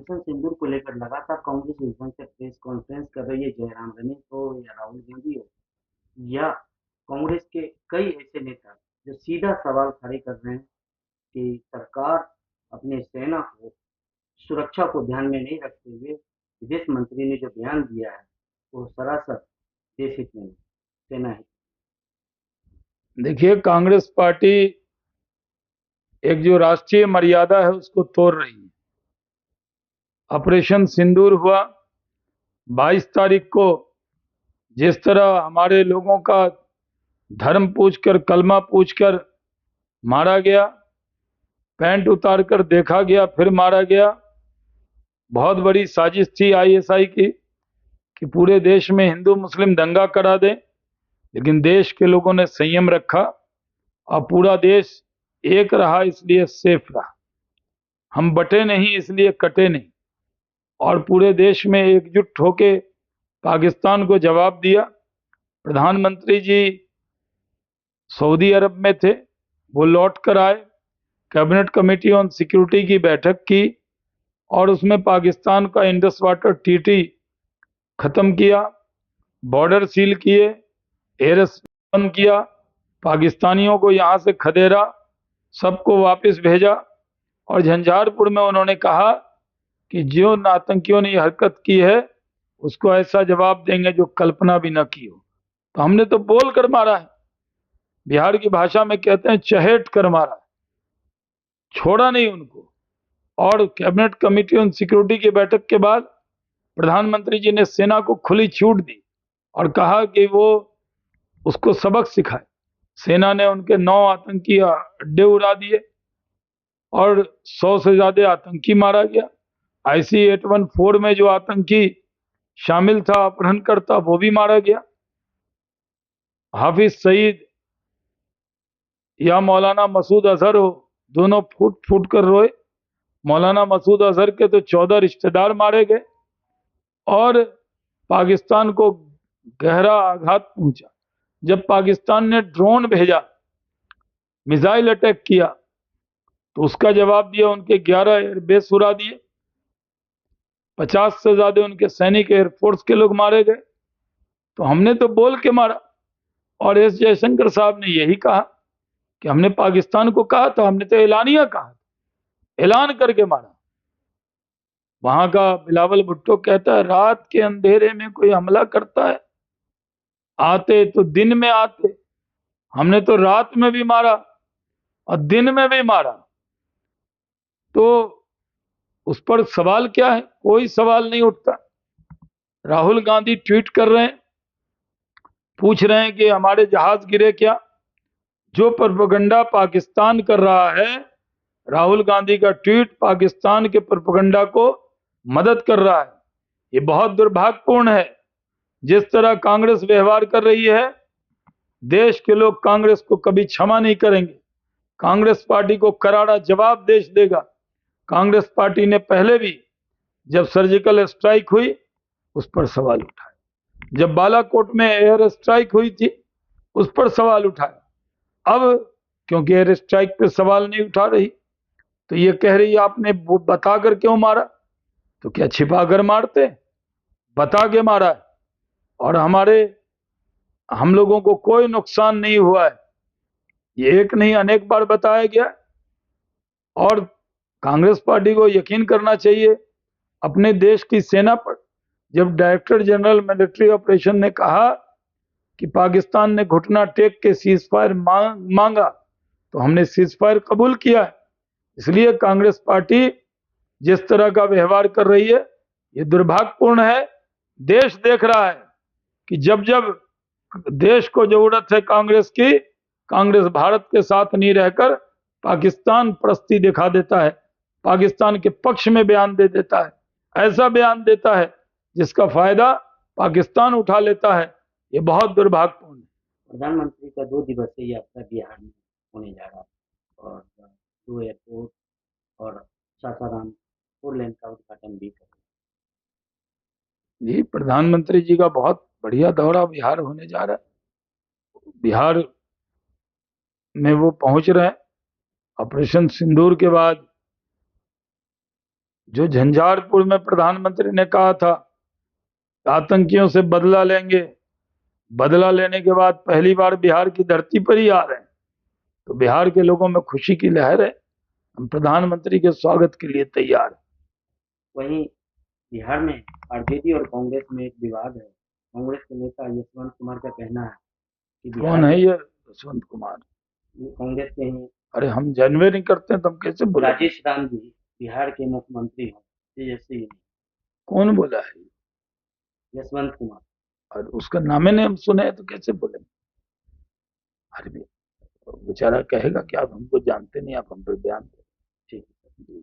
Operation सिंदूर को लेकर लगातार कांग्रेस विपक्ष से प्रेस कॉन्फ्रेंस कर रही है। जयराम रमेश हो या राहुल गांधी हो या कांग्रेस के कई ऐसे नेता जो सीधा सवाल खड़े कर रहे हैं कि सरकार अपने सेना को सुरक्षा को ध्यान में नहीं रखते हुए विदेश मंत्री ने जो बयान दिया है वो सरासर देश हित में नहीं, सेना हित। देखिए, कांग्रेस पार्टी एक जो राष्ट्रीय मर्यादा है उसको तोड़ रही है। ऑपरेशन सिंदूर हुआ 22 तारीख को। जिस तरह हमारे लोगों का धर्म पूछकर, कलमा पूछकर मारा गया, पैंट उतार कर देखा गया, फिर मारा गया। बहुत बड़ी साजिश थी आईएसआई की कि पूरे देश में हिंदू मुस्लिम दंगा करा दें, लेकिन देश के लोगों ने संयम रखा और पूरा देश एक रहा, इसलिए सेफ रहा। हम बटे नहीं इसलिए कटे नहीं, और पूरे देश में एकजुट होके पाकिस्तान को जवाब दिया। प्रधानमंत्री जी सऊदी अरब में थे, वो लौट कर आए, कैबिनेट कमेटी ऑन सिक्योरिटी की बैठक की और उसमें पाकिस्तान का इंडस वाटर टीटी खत्म किया, बॉर्डर सील किए, एयर बंद किया, पाकिस्तानियों को यहां से खदेड़ा, सबको वापस भेजा। और झंझारपुर में उन्होंने कहा कि जो आतंकियों ने ये हरकत की है उसको ऐसा जवाब देंगे जो कल्पना भी न की हो। तो हमने तो बोल कर मारा है, बिहार की भाषा में कहते हैं चहेट कर मारा है, छोड़ा नहीं उनको। और कैबिनेट कमेटी ऑन सिक्योरिटी की बैठक के बाद प्रधानमंत्री जी ने सेना को खुली छूट दी और कहा कि वो उसको सबक सिखाए। सेना ने उनके 9 आतंकी अड्डे उड़ा दिए और 100 से ज्यादा आतंकी मारा गया। IC-814 में जो आतंकी शामिल था, अपहरणकर्ता, वो भी मारा गया। हाफिज सईद या मौलाना मसूद अजहर हो, दोनों फूट फूट कर रोए। मौलाना मसूद अजहर के तो 14 रिश्तेदार मारे गए और पाकिस्तान को गहरा आघात पहुंचा। जब पाकिस्तान ने ड्रोन भेजा, मिसाइल अटैक किया, तो उसका जवाब दिया, उनके 11 एयरबेस उड़ा दिए, 50 से ज्यादा उनके सैनिक, एयरफोर्स के लोग मारे गए। तो हमने तो बोल के मारा। और एस जयशंकर साहब ने यही कहा कि हमने पाकिस्तान को कहा था, हमने तो ऐलानिया कहा, ऐलान करके मारा। वहां का बिलावल भुट्टो कहता है रात के अंधेरे में कोई हमला करता है, आते तो दिन में आते। हमने तो रात में भी मारा और दिन में भी मारा। तो उस पर सवाल क्या है? कोई सवाल नहीं उठता। राहुल गांधी ट्वीट कर रहे हैं, पूछ रहे हैं कि हमारे जहाज गिरे क्या। जो प्रोपेगेंडा पाकिस्तान कर रहा है, राहुल गांधी का ट्वीट पाकिस्तान के प्रोपेगेंडा को मदद कर रहा है। ये बहुत दुर्भाग्यपूर्ण है। जिस तरह कांग्रेस व्यवहार कर रही है, देश के लोग कांग्रेस को कभी क्षमा नहीं करेंगे। कांग्रेस पार्टी को करारा जवाब देश देगा। कांग्रेस पार्टी ने पहले भी जब सर्जिकल स्ट्राइक हुई उस पर सवाल उठाए, जब बालाकोट में एयर स्ट्राइक हुई थी उस पर सवाल उठाया। अब क्योंकि एयर स्ट्राइक पे सवाल नहीं उठा रही तो ये कह रही है आपने वो बता कर क्यों मारा। तो क्या छिपा कर मारते? बता के मारा है और हम लोगों को कोई नुकसान नहीं हुआ है। ये एक नहीं अनेक बार बताया गया। और कांग्रेस पार्टी को यकीन करना चाहिए अपने देश की सेना पर। जब डायरेक्टर जनरल मिलिट्री ऑपरेशन ने कहा कि पाकिस्तान ने घुटना टेक के सीज फायर मांगा, तो हमने सीज फायर कबूल किया है। इसलिए कांग्रेस पार्टी जिस तरह का व्यवहार कर रही है ये दुर्भाग्यपूर्ण है। देश देख रहा है कि जब जब देश को जरूरत है कांग्रेस की, कांग्रेस भारत के साथ नहीं रहकर पाकिस्तान प्रस्ती दिखा देता है, पाकिस्तान के पक्ष में बयान दे देता है, ऐसा बयान देता है जिसका फायदा पाकिस्तान उठा लेता है। ये बहुत दुर्भाग्यपूर्ण है। प्रधानमंत्री का 2 दिवसीय यात्रा बिहार में होने जा रहा है और 2 एयरपोर्ट और सासाराम 4 लेन का उद्घाटन भी करेंगे। जी, प्रधानमंत्री जी का बहुत बढ़िया दौरा बिहार होने जा रहा है। बिहार में वो पहुंच रहे हैं। ऑपरेशन सिंदूर के बाद जो झंझारपुर में प्रधानमंत्री ने कहा था आतंकियों से बदला लेंगे, बदला लेने के बाद पहली बार बिहार की धरती पर ही आ रहे हैं, तो बिहार के लोगों में खुशी की लहर है। हम प्रधानमंत्री के स्वागत के लिए तैयार हैं। वहीं बिहार में आरजेडी और कांग्रेस में एक विवाद है। कांग्रेस के नेता यशवंत कुमार का कहना है कि बिहार कौन है में ये यशवंत कुमार? ये कांग्रेस के ही अरे हम जानवे नहीं करते हैं तो हम कैसे बोले? राजेश राम जी बिहार के मुख्यमंत्री हैं तेजस्वी नहीं, कौन बोला है? यशवंत कुमार। और उसका नामे नहीं हम सुने हैं तो कैसे बोले? अरे बेचारा कहेगा कि आप हमको जानते नहीं, आप हम पे बयान दें। ठीक है।